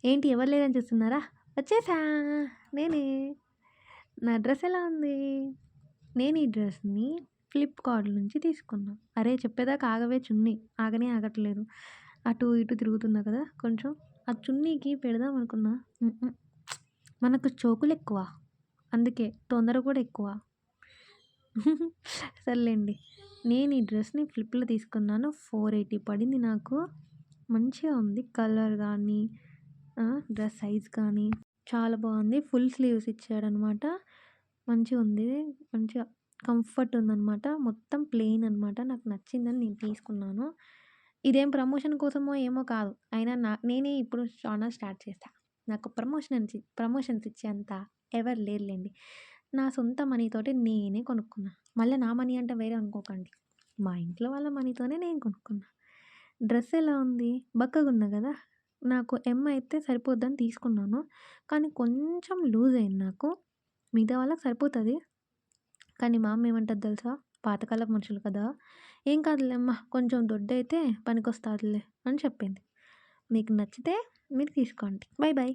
ఏంటి ఎవరు లేరని చూస్తున్నారా? వచ్చేసా నేనే. నా డ్రెస్ ఎలా ఉంది? నేను ఈ డ్రెస్‌ని ఫ్లిప్‌కార్ట్ నుంచి తీసుకున్నా. అరే! చెప్పేదాకా ఆగవే చున్నీ. ఆగనే ఆగట్లేదు. అటు ఇటు తిరుగుతున్నా కదా! కొంచెం. ఆ చున్నీకి పెడదాం అనుకున్నా. హుహు. మనకు చోకులెక్కువ. అందుకే తొందర కూడా ఎక్కువ. సర్లేండి. నేను ఈ డ్రెస్‌ని ఫ్లిప్‌లో తీసుకున్నాను. 480 పడింది నాకు. మంచిగా ఉంది. కలర్ గానీ, డ్రెస్ సైజ్ కానీ చాలా బాగుంది. ఫుల్ స్లీవ్స్ ఇచ్చాడనమాట. మంచిగుంది. మంచిగా కంఫర్ట్ ఉందనమాట. మొత్తం ప్లెయిన్ అనమాట. నాకు నచ్చిందని నేను తీసుకున్నాను. ఇదేం ప్రమోషన్ కోసమో ఏమో కాదు. అయినా నేనే ఇప్పుడు ఛానల్ స్టార్ట్ చేశా. నాకు ప్రమోషన్స్ ఇచ్చేంత ఎవరు లేరులెండి. నా సొంత మనీతోటి నేనే కొనుక్కున్నా. మళ్ళా నా మనీ అంటే వేరే అనుకోకండి. మా ఇంట్లో వాళ్ళ మనీతోనే నేను కొనుక్కున్నా. డ్రెస్ ఎలా ఉంది? బక్కగున్నా గదా! నాకు ఎమ్ అయితే సరిపోద్దని తీసుకున్నాను. కానీ కొంచెం లూజ్ అయింది నాకు. మిగతా వాళ్ళకి సరిపోతది. కానీ మా అమ్మ ఏమంటది తెలుసా? పాతకాలపు మనుషులు కదా! "ఏం కాదులే అమ్మ కొంచెం దొడ్డయితే పనికొస్తాదిలే" అని చెప్పింది. మీకు నచ్చితే మీరు తీసుకోండి. Bye bye.